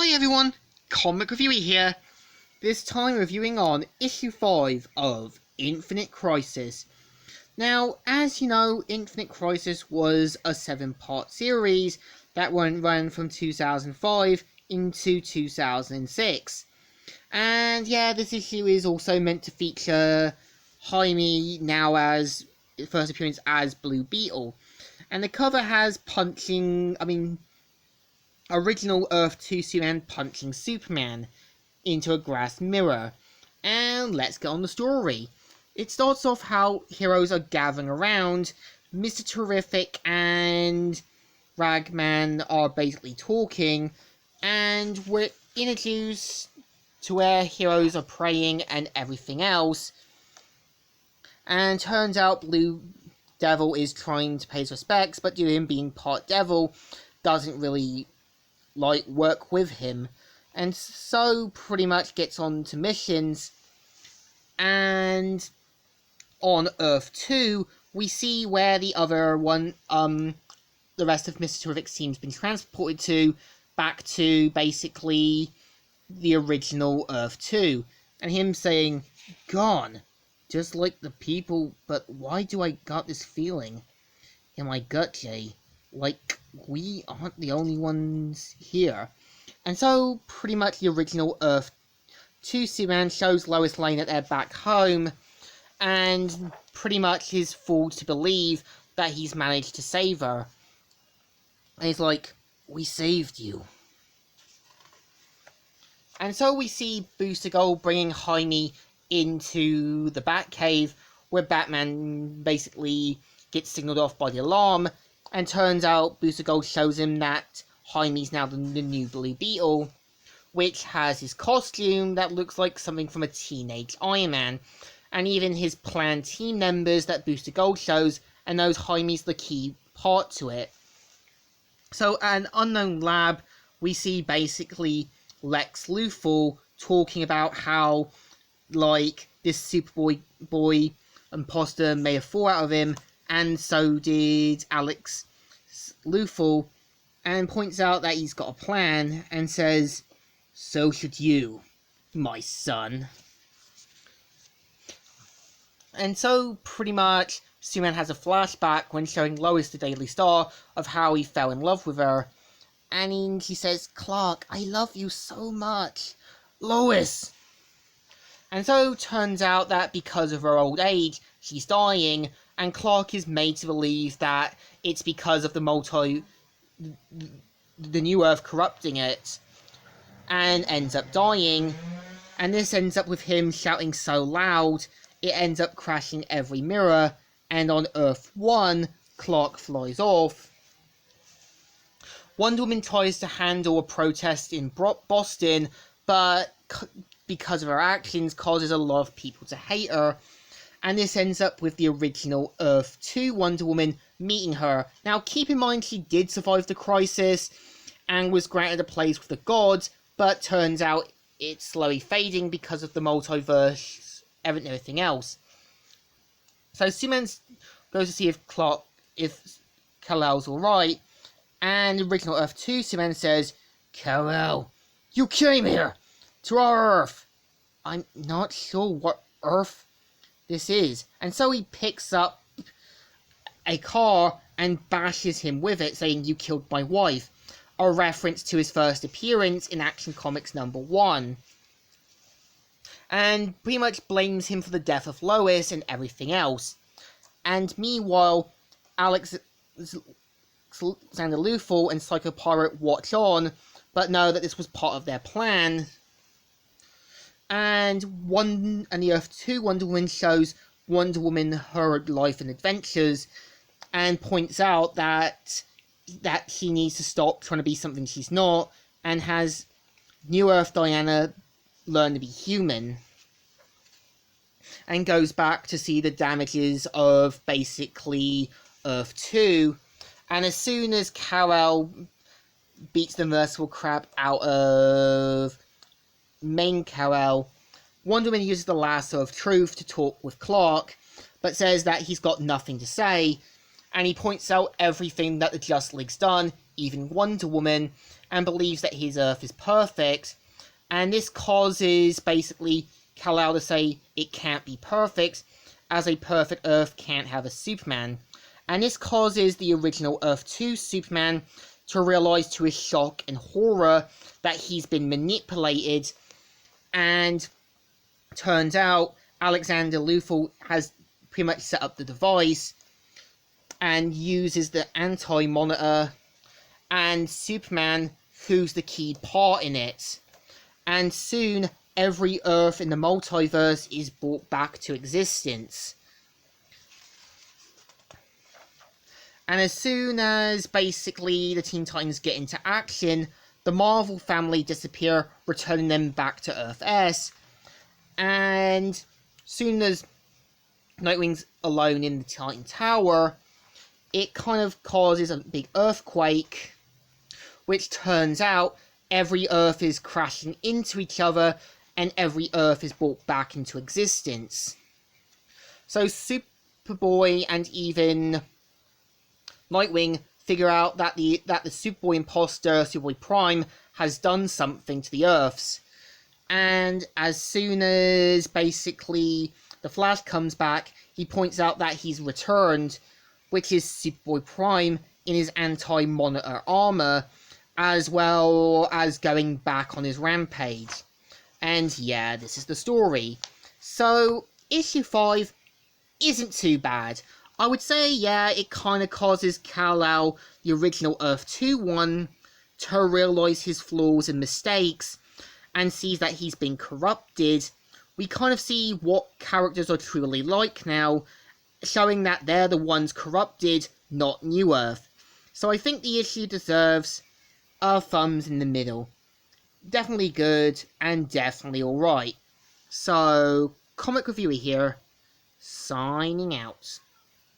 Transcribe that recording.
Hi everyone, Comic Reviewer here, this time reviewing on issue 5 of Infinite Crisis. Now, as you know, Infinite Crisis was a 7-part series that ran from 2005 into 2006. And yeah, this issue is also meant to feature Jaime, now as first appearance as Blue Beetle. And the cover has original Earth 2 Superman punching Superman into a glass mirror. And let's get on the story. It starts off how heroes are gathering around. Mr. Terrific and Ragman are basically talking, and we're introduced to where heroes are praying and everything else. And turns out Blue Devil is trying to pay his respects, but due to him being part devil, doesn't really work with him, and so pretty much gets on to missions. And on Earth 2, we see where the other one, the rest of Mr. Terrific's team's been transported to, back to basically the original Earth 2, and him saying, "Gone, just like the people, but why do I got this feeling in my gut, Jay? Like, we aren't the only ones here." And so, pretty much the original Earth 2 Superman shows Lois Lane at their back home, and pretty much is fooled to believe that he's managed to save her. And he's like, "We saved you." And so we see Booster Gold bringing Jaime into the Batcave, where Batman basically gets signaled off by the alarm, and turns out Booster Gold shows him that Jaime's now the new Blue Beetle, which has his costume that looks like something from a teenage Iron Man, and even his planned team members that Booster Gold shows, and knows Jaime's the key part to it. So at an unknown lab, we see basically Lex Luthor talking about how, like, this Superboy imposter made a fool out of him, and so did Alex Luthor, and points out that he's got a plan, and says, "So should you, my son." And so, pretty much, Superman has a flashback when showing Lois the Daily Star of how he fell in love with her. And he says, "Clark, I love you so much. Lois!" And so, turns out that because of her old age, she's dying, and Clark is made to believe that it's because of the New Earth corrupting it, and ends up dying. And this ends up with him shouting so loud, it ends up crashing every mirror, and on Earth 1, Clark flies off. Wonder Woman tries to handle a protest in Boston, but because of her actions, causes a lot of people to hate her. And this ends up with the original Earth 2 Wonder Woman meeting her. Now, keep in mind, she did survive the crisis and was granted a place with the gods, but turns out it's slowly fading because of the multiverse and everything else. So Superman goes to see if Kal-El's alright, and original Earth 2 Superman says, "Kal-El, you came here, to our Earth. I'm not sure what Earth this is." And so he picks up a car and bashes him with it, saying, "You killed my wife," a reference to his first appearance in Action Comics #1. And pretty much blames him for the death of Lois and everything else. And meanwhile, Alexander Luthor and Psycho Pirate watch on, but know that this was part of their plan. And the Earth 2 Wonder Woman shows Wonder Woman her life and adventures, and points out that she needs to stop trying to be something she's not, and has New Earth Diana learn to be human. And goes back to see the damages of basically Earth 2. And as soon as Kal-El beats the merciful crap out of main Kal-El, Wonder Woman uses the lasso of truth to talk with Clark, but says that he's got nothing to say, and he points out everything that the Justice League's done, even Wonder Woman, and believes that his Earth is perfect. And this causes basically Kal-El to say it can't be perfect, as a perfect Earth can't have a Superman. And this causes the original Earth 2 Superman to realize to his shock and horror that he's been manipulated, and turns out Alexander Luthor has pretty much set up the device and uses the Anti-Monitor and Superman, who's the key part in it. And soon, every Earth in the multiverse is brought back to existence. And as soon as basically the Teen Titans get into action, the Marvel family disappear, returning them back to Earth S. And soon as Nightwing's alone in the Titan Tower, it kind of causes a big earthquake, which turns out every Earth is crashing into each other, and every Earth is brought back into existence. So Superboy and even Nightwing figure out that the Superboy imposter, Superboy Prime, has done something to the Earths. And as soon as basically the Flash comes back, he points out that he's returned, which is Superboy Prime in his Anti-Monitor armor, as well as going back on his rampage. And yeah, this is the story. So, issue 5 isn't too bad. I would say, yeah, it kind of causes Kal-El, the original Earth 2-1, to realise his flaws and mistakes, and sees that he's been corrupted. We kind of see what characters are truly like now, showing that they're the ones corrupted, not New Earth. So I think the issue deserves a thumbs in the middle. Definitely good, and definitely alright. So, Comic Reviewer here, signing out.